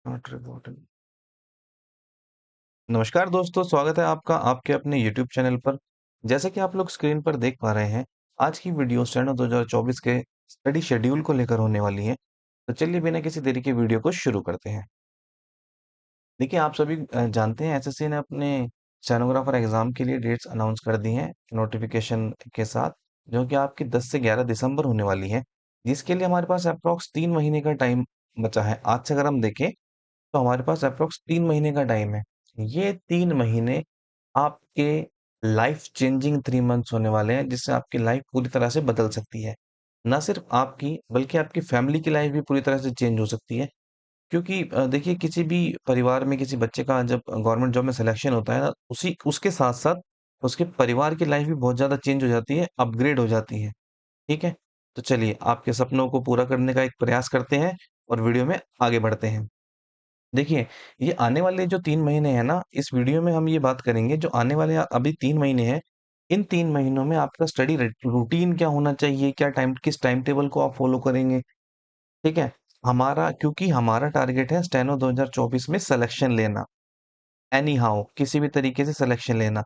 Not reporting. नमस्कार दोस्तों, स्वागत है आपका आपके अपने YouTube चैनल पर। जैसे कि आप लोग स्क्रीन पर देख पा रहे हैं, आज की वीडियो स्टेनो 2024 के स्टडी शेड्यूल को लेकर होने वाली है। तो चलिए बिना किसी देरी के वीडियो को शुरू करते हैं। देखिए, आप सभी जानते हैं एसएससी ने अपने स्टेनोग्राफर एग्जाम के लिए डेट्स अनाउंस कर दी हैं नोटिफिकेशन के साथ, जो कि आपकी 10 से 11 दिसंबर होने वाली है, जिसके लिए हमारे पास अप्रॉक्स 3 महीने का टाइम बचा है। आज से अगर हम देखें तो हमारे पास अप्रॉक्स 3 महीने का टाइम है। ये 3 महीने आपके लाइफ चेंजिंग 3 मंथ्स होने वाले हैं, जिससे आपकी लाइफ पूरी तरह से बदल सकती है। ना सिर्फ आपकी बल्कि आपकी फैमिली की लाइफ भी पूरी तरह से चेंज हो सकती है। क्योंकि देखिए, किसी भी परिवार में किसी बच्चे का जब गवर्नमेंट जॉब में सिलेक्शन होता है ना, उसी उसके साथ-साथ उसके परिवार की लाइफ भी बहुत ज़्यादा चेंज हो जाती है, अपग्रेड हो जाती है। ठीक है? तो चलिए आपके सपनों को पूरा करने का एक प्रयास करते हैं और वीडियो में आगे बढ़ते हैं। देखिए, ये आने वाले जो 3 महीने हैं ना, इस वीडियो में हम ये बात करेंगे जो आने वाले अभी 3 महीने हैं, इन 3 महीनों में आपका स्टडी रूटीन क्या होना चाहिए, क्या टाइम किस टाइम टेबल को आप फॉलो करेंगे, ठीक है? क्योंकि हमारा टारगेट है स्टेनो 2024 में सिलेक्शन लेना, एनी हाउ किसी भी तरीके से सिलेक्शन लेना।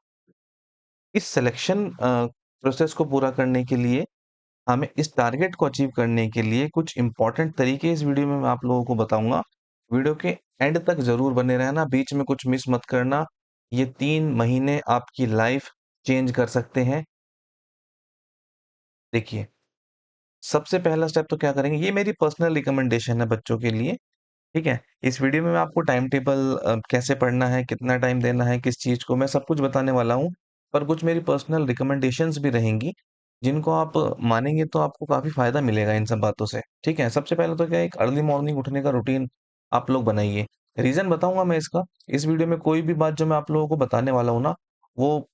इस सिलेक्शन प्रोसेस को पूरा करने के लिए, हमें इस टारगेट को अचीव करने के लिए कुछ इंपॉर्टेंट तरीके इस वीडियो में मैं आप लोगों को बताऊंगा। वीडियो के एंड तक जरूर बने रहना, बीच में कुछ मिस मत करना। ये 3 महीने आपकी लाइफ चेंज कर सकते हैं। देखिए, सबसे पहला स्टेप तो क्या करेंगे, ये मेरी पर्सनल रिकमेंडेशन है बच्चों के लिए। ठीक है, इस वीडियो में मैं आपको टाइम टेबल कैसे पढ़ना है, कितना टाइम देना है, किस चीज को, मैं सब कुछ बताने वाला हूँ। पर कुछ मेरी पर्सनल रिकमेंडेशंस भी रहेंगी, जिनको आप मानेंगे तो आपको काफी फायदा मिलेगा इन सब बातों से। ठीक है, सबसे पहले तो क्या है, एक अर्ली मॉर्निंग उठने का रूटीन आप लोग बनाइए। रीजन बताऊंगा मैं इसका। इस वीडियो में कोई भी बात जो मैं आप लोगों को बताने वाला हूँ ना, वो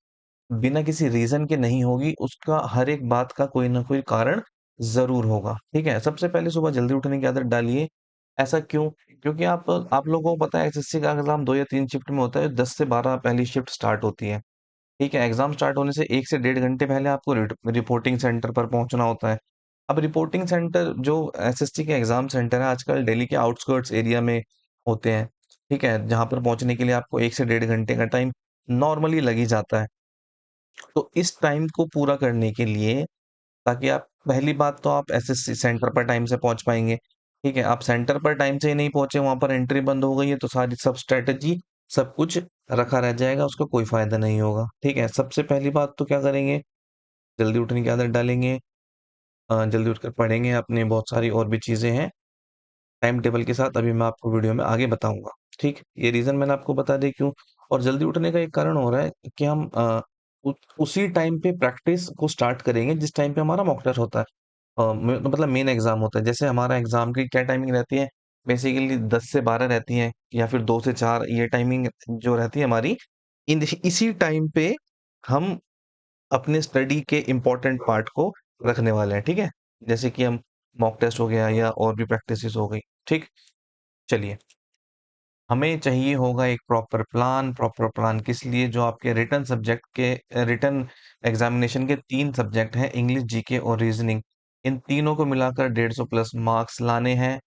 बिना किसी रीजन के नहीं होगी। उसका हर एक बात का कोई ना कोई कारण जरूर होगा। ठीक है, सबसे पहले सुबह जल्दी उठने की आदत डालिए। ऐसा क्यों? क्योंकि आप लोगों को पता है एसएससी का एग्जाम 2 या 3 शिफ्ट में होता है। 10 से 12 पहली शिफ्ट स्टार्ट होती है। ठीक है, एग्जाम स्टार्ट होने से 1 से 1.5 घंटे पहले आपको रिपोर्टिंग सेंटर पर पहुंचना होता है। अब रिपोर्टिंग सेंटर जो एसएससी के एग्जाम सेंटर है, आजकल दिल्ली के आउटस्कर्ट्स एरिया में होते हैं। ठीक है, जहां पर पहुंचने के लिए आपको 1 से 1.5 घंटे का टाइम नॉर्मली लग ही जाता है। तो इस टाइम को पूरा करने के लिए, ताकि आप, पहली बात तो आप एसएससी सेंटर पर टाइम से पहुंच पाएंगे। ठीक है, आप सेंटर पर टाइम से ही नहीं पहुंचे, वहां पर एंट्री बंद हो गई है, तो सारी सब स्ट्रेटजी सब कुछ रखा रह जाएगा, उसका कोई फायदा नहीं होगा। ठीक है, सबसे पहली बात तो क्या करेंगे, जल्दी उठने की आदत डालेंगे। जल्दी उठकर पढ़ेंगे, अपने बहुत सारी और भी चीजें हैं टाइम टेबल के साथ, अभी मैं आपको वीडियो में आगे बताऊंगा। ठीक, ये रीजन मैंने आपको बता दी क्यों। और जल्दी उठने का एक कारण हो रहा है कि हम उसी टाइम पे प्रैक्टिस को स्टार्ट करेंगे जिस टाइम पे हमारा मॉक टेस्ट होता है। मतलब मेन एग्जाम होता है। जैसे हमारा एग्जाम की क्या टाइमिंग रहती है, बेसिकली 10 से 12 रहती है, या फिर 2 से 4, ये टाइमिंग जो रहती है हमारी, इसी टाइम पे हम अपने स्टडी के इम्पोर्टेंट पार्ट को रखने वाले हैं। ठीक है, जैसे कि हम मॉक टेस्ट हो गया या और भी प्रैक्टिसेस हो गई। ठीक, चलिए, हमें चाहिए होगा एक प्रॉपर प्लान किस लिए, जो आपके रिटर्न सब्जेक्ट के रिटर्न एग्जामिनेशन के 3 सब्जेक्ट हैं, इंग्लिश, जीके और रीजनिंग। इन तीनों को मिलाकर 150 प्लस मार्क्स लाने हैं।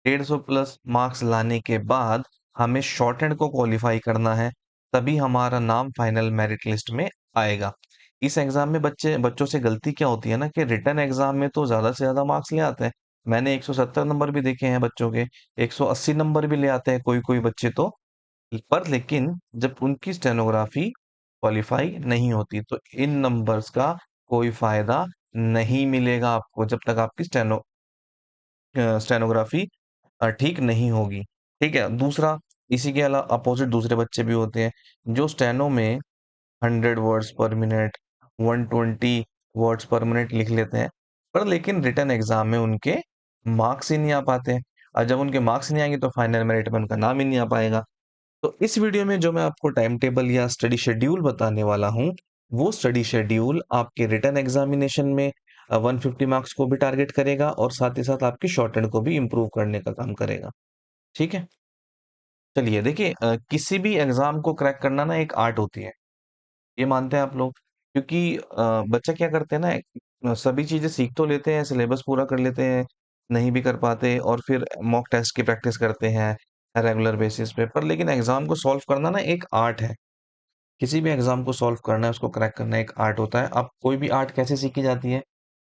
150 प्लस मार्क्स लाने के बाद हमें शॉर्ट हैंड को क्वालिफाई करना है, तभी हमारा नाम फाइनल मेरिट लिस्ट में आएगा। इस एग्जाम में बच्चों से गलती क्या होती है ना, कि रिटर्न एग्जाम में तो ज्यादा से ज्यादा मार्क्स ले आते हैं। मैंने 170 नंबर भी देखे हैं बच्चों के, 180 नंबर भी ले आते हैं कोई कोई बच्चे तो। पर लेकिन जब उनकी स्टेनोग्राफी क्वालिफाई नहीं होती, तो इन नंबर्स का कोई फायदा नहीं मिलेगा आपको, जब तक आपकी स्टेनोग्राफी ठीक नहीं होगी। ठीक है, दूसरा, इसी के अलावा अपोजिट दूसरे बच्चे भी होते हैं, जो स्टेनो में 100 वर्ड्स पर मिनट, 120 वर्ड्स पर मिनट लिख लेते हैं, पर लेकिन रिटर्न एग्जाम में उनके मार्क्स ही नहीं आ पाते हैं। और जब उनके मार्क्स नहीं आएंगे तो फाइनल मेरिट में उनका नाम ही नहीं आ पाएगा। तो इस वीडियो में जो मैं आपको टाइम टेबल या स्टडी शेड्यूल बताने वाला हूँ, वो स्टडी शेड्यूल आपके रिटर्न एग्जामिनेशन में 150 मार्क्स को भी टारगेट करेगा, और साथ ही साथ आपकी शॉर्ट हैंड को भी इम्प्रूव करने का काम करेगा। ठीक है, चलिए देखिए, किसी भी एग्जाम को क्रैक करना ना एक आर्ट होती है, ये मानते हैं आप लोग। क्योंकि बच्चा क्या करते हैं ना, सभी चीजें सीख तो लेते हैं, सिलेबस पूरा कर लेते हैं, नहीं भी कर पाते, और फिर मॉक टेस्ट की प्रैक्टिस करते हैं, रेगुलर बेसिस पे। पर लेकिन एग्जाम को सॉल्व करना ना एक आर्ट है। किसी भी एग्जाम को सॉल्व करना है, उसको क्रैक करना एक आर्ट होता है। अब कोई भी आर्ट कैसे सीखी जाती है?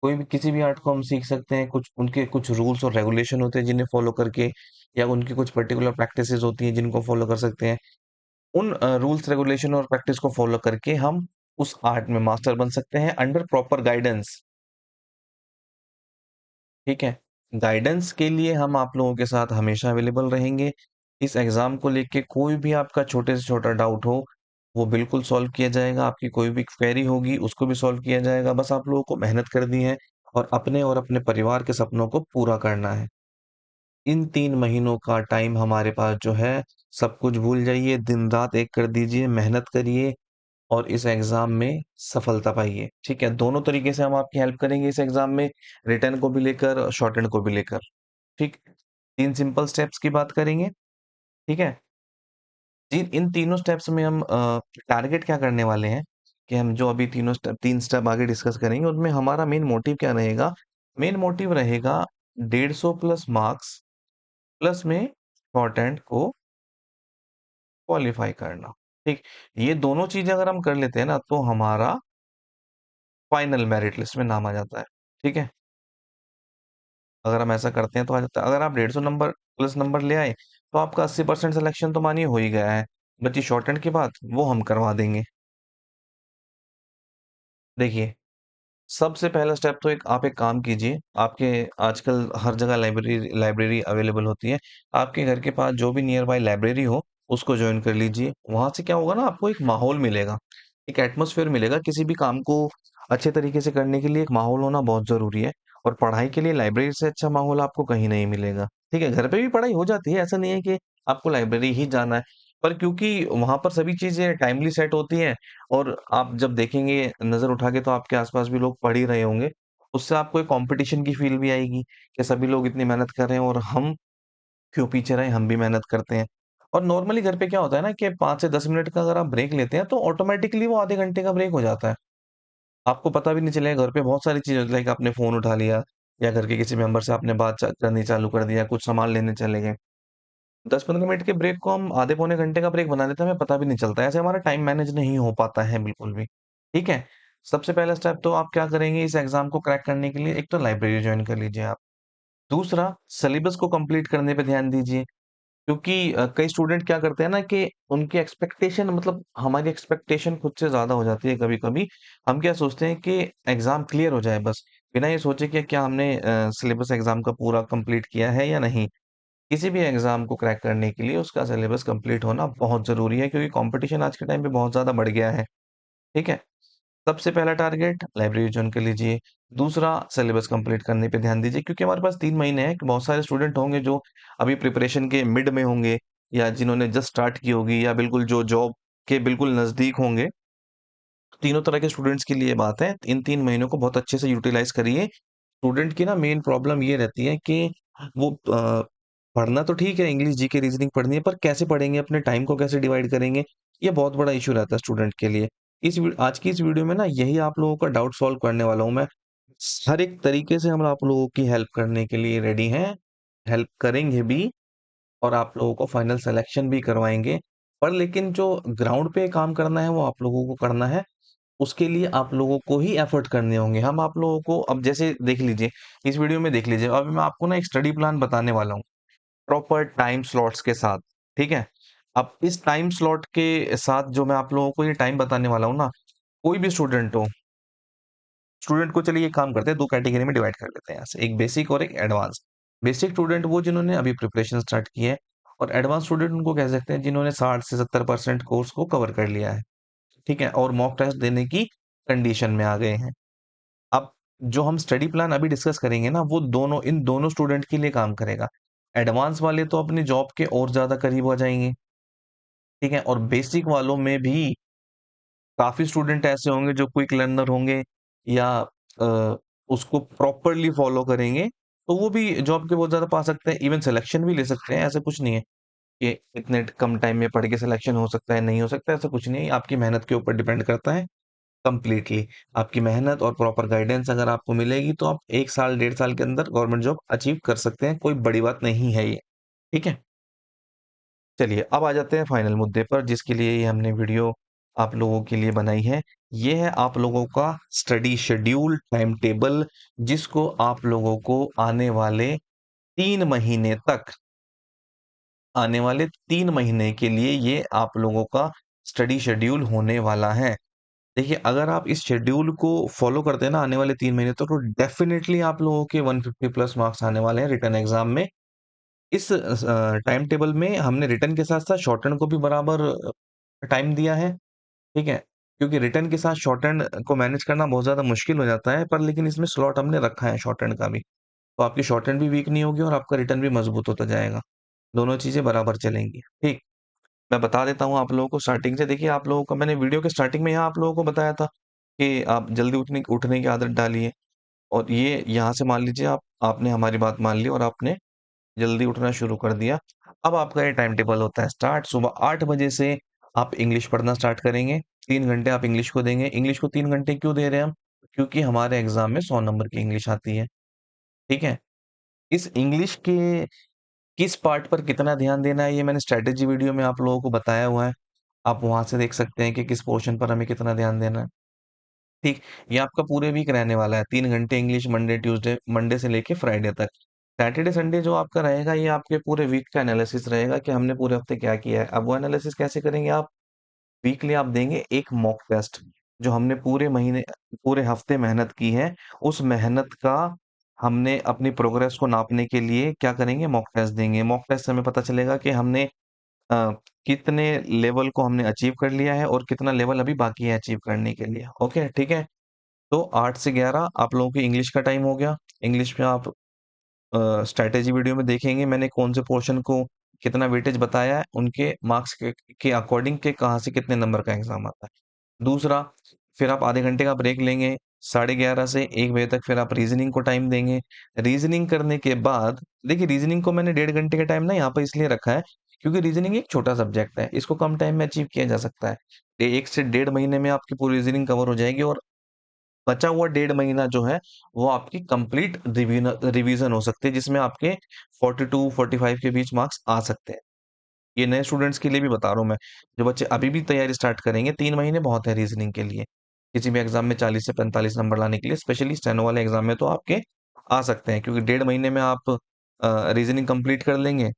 कोई भी किसी भी आर्ट को हम सीख सकते हैं, कुछ उनके कुछ रूल्स और रेगुलेशन होते हैं जिन्हें फॉलो करके, या उनकी कुछ पर्टिकुलर प्रैक्टिसेस होती हैं जिनको फॉलो कर सकते हैं। उन रूल्स रेगुलेशन और प्रैक्टिस को फॉलो करके हम उस आर्ट में मास्टर बन सकते हैं अंडर प्रॉपर गाइडेंस। ठीक है। गाइडेंस के लिए हम आप लोगों के साथ हमेशा अवेलेबल रहेंगे। इस एग्जाम को लेके कोई भी आपका छोटे से छोटा डाउट हो, वो बिल्कुल सॉल्व किया जाएगा। आपकी कोई भी क्वेरी होगी, उसको भी सॉल्व किया जाएगा। बस आप लोगों को मेहनत करनी है और अपने परिवार के सपनों को पूरा करना है। इन 3 महीनों का टाइम हमारे पास जो है, सब कुछ भूल जाइए, दिन रात एक कर दीजिए, मेहनत करिए और इस एग्जाम में सफलता पाइए। ठीक है, दोनों तरीके से हम आपकी हेल्प करेंगे इस एग्जाम में, रिटर्न को भी लेकर और शॉर्ट हैंड को भी लेकर। ठीक, 3 सिंपल स्टेप्स की बात करेंगे। ठीक है, इन तीनों स्टेप्स में हम टारगेट क्या करने वाले हैं कि हम जो अभी 3 स्टेप आगे डिस्कस करेंगे, उनमें हमारा मेन मोटिव क्या रहेगा? मेन मोटिव रहेगा 150 प्लस मार्क्स प्लस में शॉर्ट हैंड को क्वालिफाई करना। ठीक, ये दोनों चीजें अगर हम कर लेते हैं ना, तो हमारा फाइनल मेरिट लिस्ट में नाम आ जाता है। ठीक है, अगर हम ऐसा करते हैं तो आ जाता है। अगर आप 150 नंबर प्लस नंबर ले आए, तो आपका 80% सिलेक्शन तो मानिए हो ही गया है। बची शॉर्ट हैंड की बात, वो हम करवा देंगे। देखिए, सबसे पहला स्टेप तो आप एक काम कीजिए। आपके आजकल हर जगह लाइब्रेरी लाइब्रेरी अवेलेबल होती है। आपके घर के पास जो भी नियर बाय लाइब्रेरी हो, उसको ज्वाइन कर लीजिए। वहां से क्या होगा ना, आपको एक माहौल मिलेगा, एक एटमोसफेयर मिलेगा। किसी भी काम को अच्छे तरीके से करने के लिए एक माहौल होना बहुत जरूरी है, और पढ़ाई के लिए लाइब्रेरी से अच्छा माहौल आपको कहीं नहीं मिलेगा। ठीक है, घर पे भी पढ़ाई हो जाती है, ऐसा नहीं है कि आपको लाइब्रेरी ही जाना है। पर क्योंकि वहां पर सभी चीजें टाइमली सेट होती हैं, और आप जब देखेंगे नजर उठा के, तो आपके आसपास भी लोग पढ़ ही रहे होंगे। उससे आपको एक कंपटीशन की फील भी आएगी कि सभी लोग इतनी मेहनत कर रहे हैं और हम क्यों पीछे रहे, हम भी मेहनत करते हैं। और नॉर्मली घर पे क्या होता है ना, कि 5 से 10 मिनट का अगर आप ब्रेक लेते हैं, तो ऑटोमेटिकली वो आधे घंटे का ब्रेक हो जाता है। आपको पता भी नहीं चलेगा। घर पे बहुत सारी चीजें होती है, लाइक आपने फोन उठा लिया, या घर के किसी मेंबर से आपने करनी चालू कर दिया, कुछ सामान लेने चले गए। 10-15 मिनट के ब्रेक को हम आधे पौने घंटे का ब्रेक बना देते हैं, हमें पता भी नहीं चलता है। ऐसे हमारा टाइम मैनेज नहीं हो पाता है बिल्कुल भी। ठीक है, सबसे पहला स्टेप तो आप क्या करेंगे, इस एग्जाम को क्रैक करने के लिए एक तो लाइब्रेरी ज्वाइन कर लीजिए आप। दूसरा, सिलेबस को कंप्लीट करने पे ध्यान दीजिए। क्योंकि कई स्टूडेंट क्या करते हैं ना, कि उनकी एक्सपेक्टेशन, मतलब हमारी एक्सपेक्टेशन खुद से ज्यादा हो जाती है कभी कभी। हम क्या सोचते हैं कि एग्जाम क्लियर हो जाए बस, बिना ये सोचे कि क्या हमने सिलेबस एग्जाम का पूरा कंप्लीट किया है या नहीं। किसी भी एग्जाम को क्रैक करने के लिए उसका सिलेबस कंप्लीट होना बहुत जरूरी है, क्योंकि कंपटीशन आज के टाइम पे बहुत ज्यादा बढ़ गया है। ठीक है, सबसे पहला टारगेट लाइब्रेरी ज्वाइन कर लीजिए। दूसरा, सिलेबस कंप्लीट करने पे ध्यान दीजिए, क्योंकि हमारे पास 3 महीने हैं। कि बहुत सारे स्टूडेंट होंगे जो अभी प्रिपरेशन के मिड में होंगे, या जिन्होंने जस्ट स्टार्ट की होगी, या बिल्कुल जो जॉब के बिल्कुल नजदीक होंगे। तीनों तरह के स्टूडेंट्स के लिए बात है, इन 3 महीनों को बहुत अच्छे से यूटिलाइज करिए। स्टूडेंट की ना मेन प्रॉब्लम ये रहती है कि वो पढ़ना तो ठीक है, इंग्लिश जीके रीजनिंग पढ़नी है, पर कैसे पढ़ेंगे, अपने टाइम को कैसे डिवाइड करेंगे, ये बहुत बड़ा इशू रहता है स्टूडेंट के लिए। आज की इस वीडियो में ना यही आप लोगों का डाउट सॉल्व करने वाला हूँ मैं। हर एक तरीके से हम आप लोगों की हेल्प करने के लिए रेडी हैं, हेल्प करेंगे भी, और आप लोगों को फाइनल सिलेक्शन भी करवाएंगे। पर लेकिन जो ग्राउंड पे काम करना है, वो आप लोगों को करना है। उसके लिए आप लोगों को ही एफर्ट करने होंगे। हम आप लोगों को, अब जैसे देख लीजिए, इस वीडियो में देख लीजिए, अभी मैं आपको ना एक स्टडी प्लान बताने वाला हूँ, प्रॉपर टाइम स्लॉट्स के साथ। ठीक है, अब इस टाइम स्लॉट के साथ जो मैं आप लोगों को ये टाइम बताने वाला हूँ ना, कोई भी स्टूडेंट हो, स्टूडेंट को चलिए एक काम करते हैं, 2 कैटेगरी में डिवाइड कर लेते हैं यहाँ से, एक बेसिक और एक एडवांस। बेसिक स्टूडेंट वो जिन्होंने अभी प्रिपरेशन स्टार्ट की है, और एडवांस स्टूडेंट उनको कह सकते हैं जिन्होंने 60 से 70% कोर्स को कवर कर लिया है। ठीक है, और मॉक टेस्ट देने की कंडीशन में आ गए हैं। अब जो हम स्टडी प्लान अभी डिस्कस करेंगे ना, वो दोनों इन दोनों स्टूडेंट के लिए काम करेगा। एडवांस वाले तो अपने जॉब के और ज्यादा करीब हो जाएंगे। ठीक है, और बेसिक वालों में भी काफी स्टूडेंट ऐसे होंगे जो क्विक लर्नर होंगे, या अ, उसको प्रॉपरली फॉलो करेंगे, तो वो भी जॉब के बहुत ज्यादा पा सकते हैं, इवन सिलेक्शन भी ले सकते हैं। ऐसा कुछ नहीं है कि इतने कम टाइम में पढ़ के सिलेक्शन हो सकता है, नहीं हो सकता, ऐसा कुछ नहीं है। आपकी मेहनत के ऊपर डिपेंड करता है कंप्लीटली। आपकी मेहनत और प्रॉपर गाइडेंस अगर आपको मिलेगी, तो आप 1 साल 1.5 साल के अंदर गवर्नमेंट जॉब अचीव कर सकते हैं। कोई बड़ी बात नहीं है ये। ठीक है, चलिए अब आ जाते हैं फाइनल मुद्दे पर, जिसके लिए ये हमने वीडियो आप लोगों के लिए बनाई है। ये है आप लोगों का स्टडी शेड्यूल, टाइम टेबल, जिसको आप लोगों को आने वाले 3 महीने के लिए ये आप लोगों का स्टडी शेड्यूल होने वाला है। देखिए, अगर आप इस शेड्यूल को फॉलो करते हैं ना आने वाले 3 महीने तक, तो डेफिनेटली आप लोगों के 150 प्लस मार्क्स आने वाले हैं रिटर्न एग्जाम में। इस टाइम टेबल में हमने रिटर्न के साथ साथ शॉर्ट टर्न को भी बराबर टाइम दिया है, ठीक है? क्योंकि रिटर्न के साथ शॉर्ट टर्न को मैनेज करना बहुत ज्यादा मुश्किल हो जाता है, पर लेकिन इसमें स्लॉट हमने रखा है शॉर्ट टर्न का भी, तो आपकी शॉर्ट टर्न भी वीक नहीं होगी और आपका रिटर्न भी मजबूत होता जाएगा। दोनों चीजें बराबर चलेंगी, ठीक। मैं बता देता हूँ आप लोगों को स्टार्टिंग से। देखिए, आप लोगों को मैंने वीडियो के स्टार्टिंग में यहाँ आप लोगों को बताया था कि आप जल्दी उठने उठने की आदत डालिए, और ये यहाँ से मान लीजिए आपने हमारी बात मान ली और आपने जल्दी उठना शुरू कर दिया। अब आपका ये टाइम टेबल होता है स्टार्ट सुबह 8 बजे से। आप इंग्लिश पढ़ना स्टार्ट करेंगे। 3 घंटे आप इंग्लिश को देंगे। इंग्लिश को 3 घंटे क्यों दे रहे हैं हम? क्योंकि हमारे एग्जाम में 100 नंबर की इंग्लिश आती है, ठीक है। इस इंग्लिश के किस पार्ट पर कितना ध्यान देना है, ये मैंने स्ट्रेटेजी वीडियो में आप लोगों को बताया हुआ है। आप वहां से देख सकते हैं कि किस पोर्शन पर हमें कितना ध्यान देना है, ठीक। ये आपका पूरे वीक रहने वाला है, 3 घंटे इंग्लिश, मंडे से लेके फ्राइडे तक। सैटरडे संडे जो आपका रहेगा, ये आपके पूरे वीक का एनालिसिस रहेगा कि हमने पूरे हफ्ते क्या किया है। अब वो एनालिसिस कैसे करेंगे आप? वीकली आप देंगे एक मॉक टेस्ट, जो हमने पूरे महीने, पूरे हफ्ते मेहनत की है, उस मेहनत का हमने अपनी प्रोग्रेस को नापने के लिए क्या करेंगे? मॉक टेस्ट देंगे। मॉक टेस्ट से हमें पता चलेगा कि हमने अ, कितने लेवल को हमने अचीव कर लिया है और कितना लेवल अभी बाकी है अचीव करने के लिए। ओके, ठीक है। तो 8 से 11 आप लोगों की इंग्लिश का टाइम हो गया। इंग्लिश में आप स्ट्रैटेजी वीडियो में देखेंगे मैंने कौन से पोर्शन को कितना वेटेज बताया है, उनके मार्क्स के अकॉर्डिंग के कहाँ से कितने नंबर का एग्जाम आता है। दूसरा, फिर आप आधे घंटे का ब्रेक लेंगे। 11:30 से 1 बजे तक फिर आप रीजनिंग को टाइम देंगे। रीजनिंग करने के बाद, देखिए रीजनिंग को मैंने 1.5 घंटे का टाइम ना यहाँ पर इसलिए रखा है, क्योंकि रीजनिंग एक छोटा सब्जेक्ट है, इसको कम टाइम में अचीव किया जा सकता है। 1 से 1.5 महीने में आपकी पूरी रीजनिंग कवर हो जाएगी, और बचा हुआ 1.5 महीना जो है, वो आपकी कंप्लीट रिवीजन हो सकती है, जिसमें आपके 42-45 के बीच मार्क्स आ सकते हैं। ये नए स्टूडेंट्स के लिए भी बता रहा हूँ मैं। जो बच्चे अभी भी तैयारी स्टार्ट करेंगे, 3 महीने बहुत है रीजनिंग के लिए। किसी भी एग्जाम में 40 से 45 नंबर लाने के लिए, स्पेशली स्टेनो वाले एग्जाम में तो आपके आ सकते हैं, क्योंकि 1.5 महीने में आप रीजनिंग कंप्लीट कर लेंगे,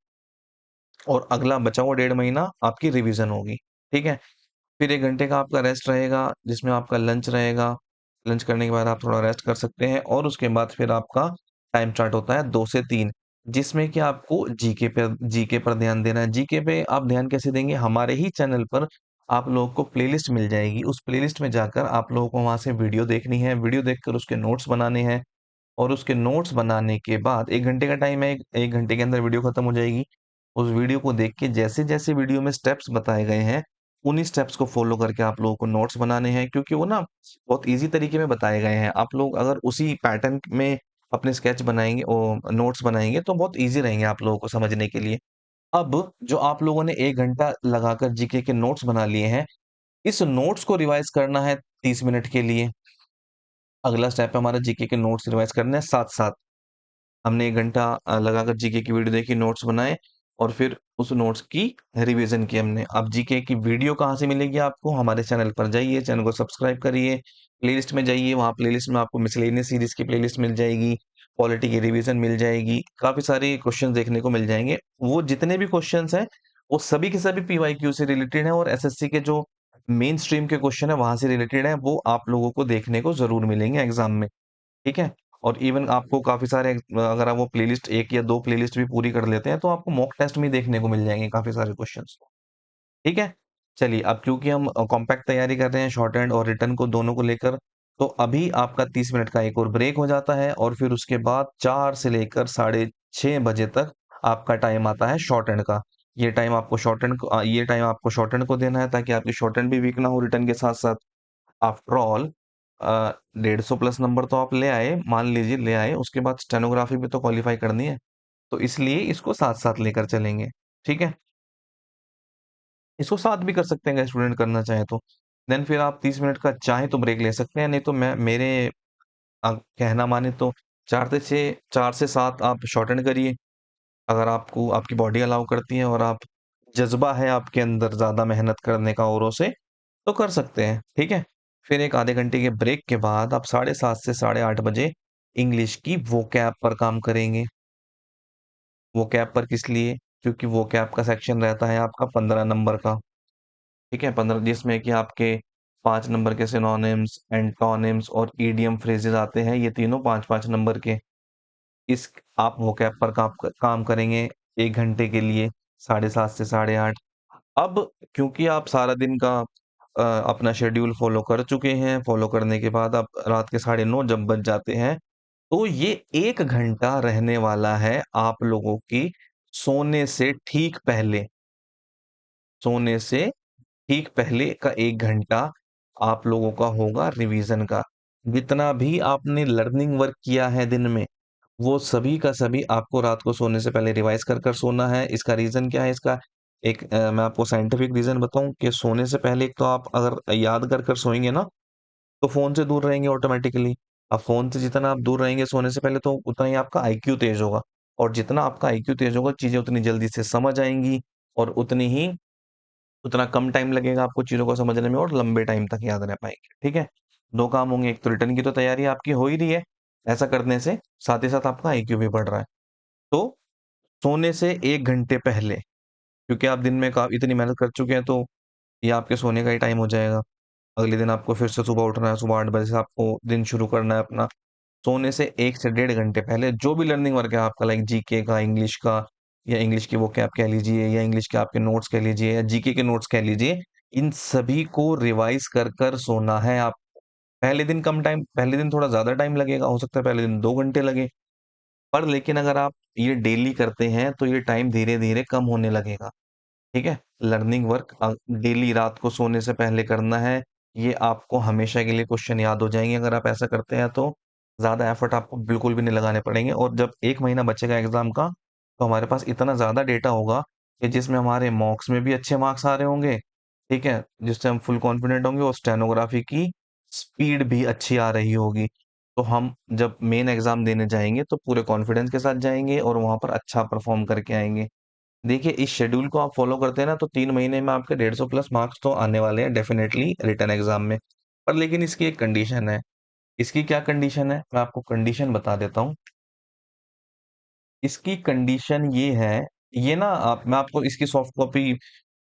और अगला बचा हुआ 1.5 महीना आपकी रिवीजन होगी, ठीक है। फिर 1 घंटे का आपका रेस्ट रहेगा, जिसमें आपका लंच रहेगा। लंच करने के बाद आप थोड़ा रेस्ट कर सकते हैं, और उसके बाद फिर आपका टाइम स्टार्ट होता है 2 से 3, जिसमें कि आपको जीके पर ध्यान देना है। जीके पे आप ध्यान कैसे देंगे? हमारे ही चैनल पर आप लोगों को प्लेलिस्ट मिल जाएगी। उस प्लेलिस्ट में जाकर आप लोगों को वहां से वीडियो देखनी है, वीडियो देखकर उसके नोट्स बनाने हैं, और उसके नोट्स बनाने के बाद 1 घंटे का टाइम है, 1 घंटे के अंदर वीडियो खत्म हो जाएगी। उस वीडियो को देख के जैसे जैसे वीडियो में स्टेप्स बताए गए हैं, उन्हीं स्टेप्स को फॉलो करके आप लोगों को नोट्स बनाने हैं, क्योंकि वो ना बहुत इजी तरीके में बताए गए हैं। आप लोग अगर उसी पैटर्न में अपने स्केच बनाएंगे और नोट्स बनाएंगे, तो बहुत इजी रहेंगे आप लोगों को समझने के लिए। अब जो आप लोगों ने 1 घंटा लगाकर जीके के नोट्स बना लिए हैं, इस नोट्स को रिवाइज करना है 30 मिनट के लिए। अगला स्टेप है हमारा जीके के नोट्स रिवाइज करने हैं साथ साथ। हमने 1 घंटा लगाकर जीके की वीडियो देखी, नोट्स बनाए, और फिर उस नोट्स की रिवीजन की हमने। अब जीके की वीडियो कहाँ से मिलेगी आपको? हमारे चैनल पर जाइए, चैनल को सब्सक्राइब करिए, प्लेलिस्ट में जाइए, वहाँ प्लेलिस्ट में आपको मिसलेनियस सीरीज की प्लेलिस्ट मिल जाएगी, पॉलिटी की रिवीजन मिल जाएगी, काफी सारे क्वेश्चन देखने को मिल जाएंगे। वो जितने भी क्वेश्चंस हैं, वो सभी के सभी पीवाईक्यू से रिलेटेड है, और एसएससी के जो मेन स्ट्रीम के क्वेश्चन है वहां से रिलेटेड है, वो आप लोगों को देखने को जरूर मिलेंगे एग्जाम में, ठीक है। और इवन आपको काफी सारे अगर आप वो प्लेलिस्ट, एक या दो प्लेलिस्ट भी पूरी कर लेते हैं, तो आपको मॉक टेस्ट में देखने को मिल जाएंगे काफी सारे क्वेश्चंस, ठीक है। चलिए, अब क्योंकि हम कॉम्पैक्ट तैयारी कर रहे हैं शॉर्ट हैंड और रिटर्न को दोनों को लेकर, तो अभी आपका 30 मिनट का एक और ब्रेक हो जाता है, और फिर उसके बाद 4 से लेकर 6:30 बजे तक आपका टाइम आता है शॉर्ट हैंड का। ये टाइम आपको शॉर्ट हैंड को देना है, ताकि आपकी शॉर्ट हैंड भी वीक ना हो रिटर्न के साथ साथ। आफ्टर ऑल 150 प्लस नंबर तो आप ले आए, मान लीजिए ले आए, उसके बाद स्टेनोग्राफी भी तो क्वालिफाई करनी है, तो इसलिए इसको साथ साथ लेकर चलेंगे, ठीक है। इसको साथ भी कर सकते हैं अगर स्टूडेंट करना चाहे तो। देन फिर आप 30 मिनट का चाहे तो ब्रेक ले सकते हैं, नहीं तो मैं मेरे कहना माने तो 4 से 7 आप शॉर्टन करिए, अगर आपको आपकी बॉडी अलाउ करती है और आप जज्बा है आपके अंदर ज्यादा मेहनत करने का औरों से, तो कर सकते हैं, ठीक है। फिर एक आधे घंटे के ब्रेक के बाद आप 7:30 से 8:30 बजे इंग्लिश की वोकैब पर काम करेंगे। वोकैब पर किस लिए? क्योंकि वोकैब का सेक्शन रहता है आपका 15 नंबर का, ठीक है। 15, जिसमें कि आपके 5 नंबर के सिनोनिम्स, एंटोनिम्स और ईडियम फ्रेजेस आते हैं, ये तीनों 5-5 नंबर के। इस आप वोकैब पर काम करेंगे 1 घंटे के लिए, 7:30 से 8:30। अब क्योंकि आप सारा दिन का अपना शेड्यूल फॉलो कर चुके हैं, फॉलो करने के बाद आप रात के 9:30 जब बज जाते हैं, तो ये 1 घंटा रहने वाला है आप लोगों की सोने से ठीक पहले। सोने से ठीक पहले का 1 घंटा आप लोगों का होगा रिवीजन का। जितना भी आपने लर्निंग वर्क किया है दिन में, वो सभी का सभी आपको रात को सोने से पहले रिवाइज कर कर सोना है। इसका रीजन क्या है? इसका एक मैं आपको साइंटिफिक रीजन बताऊं कि सोने से पहले एक तो आप अगर याद कर कर सोएंगे ना, तो फोन से दूर रहेंगे ऑटोमेटिकली। अब फोन से जितना आप दूर रहेंगे सोने से पहले, तो उतना ही आपका आईक्यू तेज होगा, और जितना आपका आईक्यू तेज होगा, चीजें उतनी जल्दी से समझ आएंगी, और उतना कम टाइम लगेगा आपको चीजों को समझने में, और लंबे टाइम तक याद रह पाएंगे, ठीक है। दो काम होंगे, एक तो रिटर्न की तो तैयारी आपकी हो ही रही है ऐसा करने से, साथ ही साथ आपका आईक्यू भी बढ़ रहा है। तो सोने से 1 घंटे पहले, क्योंकि आप दिन में इतनी मेहनत कर चुके हैं, तो ये आपके सोने का ही टाइम हो जाएगा। अगले दिन आपको फिर से सुबह उठना है, सुबह 8 बजे से आपको दिन शुरू करना है अपना। सोने से 1 से 1.5 घंटे पहले जो भी लर्निंग वर्क है आपका, लाइक जीके का, इंग्लिश का, या इंग्लिश की वो कैप कह लीजिए, या इंग्लिश के आपके नोट्स कह लीजिए, या जीके के नोट्स कह लीजिए, इन सभी को रिवाइज कर कर सोना है आप। पहले दिन कम टाइम, पहले दिन थोड़ा ज्यादा टाइम लगेगा, हो सकता है पहले दिन 2 घंटे लगे, पर लेकिन अगर आप ये डेली करते हैं तो ये टाइम धीरे धीरे कम होने लगेगा, ठीक है। लर्निंग वर्क डेली रात को सोने से पहले करना है। ये आपको हमेशा के लिए क्वेश्चन याद हो जाएंगे अगर आप ऐसा करते हैं, तो ज्यादा एफर्ट आपको बिल्कुल भी नहीं लगाने पड़ेंगे। और जब 1 महीना बचेगा एग्जाम का, तो हमारे पास इतना ज्यादा डेटा होगा कि जिसमें हमारे मॉक्स में भी अच्छे मार्क्स आ रहे होंगे, ठीक है, जिससे हम फुल कॉन्फिडेंट होंगे, और स्टेनोग्राफी की स्पीड भी अच्छी आ रही होगी। तो हम जब मेन एग्जाम देने जाएंगे तो पूरे कॉन्फिडेंस के साथ जाएंगे, और वहां पर अच्छा परफॉर्म करके आएंगे। देखिए, इस शेड्यूल को आप फॉलो करते हैं ना, तो 3 महीने में आपके 150+ मार्क्स तो आने वाले हैं डेफिनेटली रिटर्न एग्जाम में। पर लेकिन इसकी एक कंडीशन है। इसकी क्या कंडीशन है? मैं आपको कंडीशन बता देता हूँ। इसकी कंडीशन ये है, ये ना मैं आपको इसकी सॉफ्ट कॉपी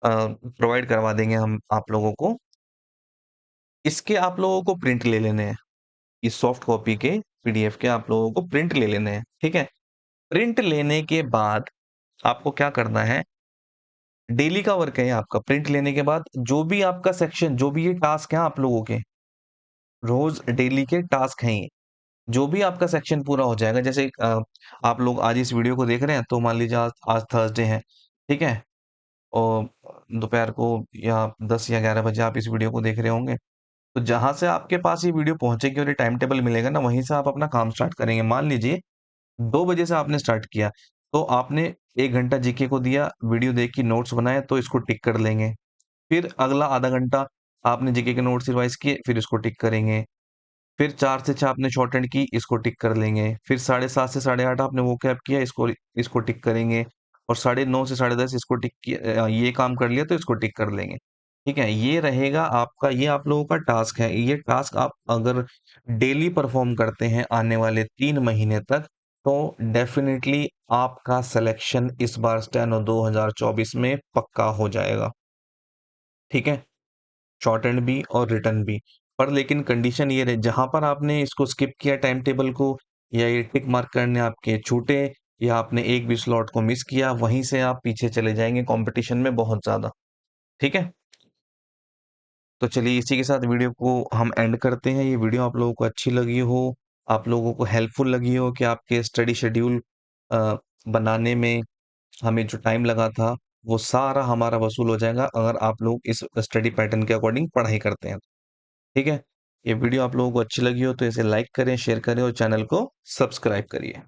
प्रोवाइड करवा देंगे हम आप लोगों को। इसके आप लोगों को प्रिंट ले लेने हैं। इस सॉफ्ट कॉपी के पीडीएफ के आप लोगों को प्रिंट ले लेने हैं, ठीक है। प्रिंट लेने के बाद आपको क्या करना है? डेली का वर्क है ये आपका। प्रिंट लेने के बाद जो भी आपका सेक्शन, जो भी ये टास्क है आप लोगों के, रोज डेली के टास्क हैं ये, जो भी आपका सेक्शन पूरा हो जाएगा, जैसे आप लोग आज इस वीडियो को देख रहे हैं, तो मान लीजिए आज थर्सडे है, ठीक है, और दोपहर को या 10 या 11 बजे आप इस वीडियो को देख रहे होंगे, तो जहां से आपके पास ये वीडियो पहुंचेगी और ये टाइम टेबल मिलेगा ना, वहीं से आप अपना काम स्टार्ट करेंगे। मान लीजिए 2 बजे से आपने स्टार्ट किया, तो आपने 1 घंटा जीके को दिया, वीडियो देखी, नोट्स बनाए, तो इसको टिक कर लेंगे। फिर अगला आधा घंटा आपने जीके के नोट्स रिवाइज किए, फिर इसको टिक करेंगे। फिर 4 से 6 आपने शॉर्ट हैंड की, इसको टिक कर लेंगे। फिर 7:30 से 8:30 आपने वो कैप किया, इसको इसको टिक करेंगे। और 9:30 से 10:30 इसको टिक किया, ये काम कर लिया, तो इसको टिक कर लेंगे, ठीक है। ये रहेगा आपका, ये आप लोगों का टास्क है। ये टास्क आप अगर डेली परफॉर्म करते हैं आने वाले 3 महीने तक, तो डेफिनेटली आपका सिलेक्शन इस बार स्टेनो 2024 में पक्का हो जाएगा, ठीक है। शॉर्ट एंड भी और रिटर्न भी। पर लेकिन कंडीशन ये रहे, जहां पर आपने इसको स्किप किया टाइम टेबल को, या ये टिक मार्क करने आपके छूटे, या आपने एक भी स्लॉट को मिस किया, वहीं से आप पीछे चले जाएंगे कंपटीशन में बहुत ज्यादा, ठीक है। तो चलिए, इसी के साथ वीडियो को हम एंड करते हैं। ये वीडियो आप लोगों को अच्छी लगी हो, आप लोगों को हेल्पफुल लगी हो, कि आपके स्टडी शेड्यूल बनाने में हमें जो टाइम लगा था, वो सारा हमारा वसूल हो जाएगा अगर आप लोग इस स्टडी पैटर्न के अकॉर्डिंग पढ़ाई करते हैं, ठीक है। ये वीडियो आप लोगों को अच्छी लगी हो तो इसे लाइक करें, शेयर करें, और चैनल को सब्सक्राइब करिए।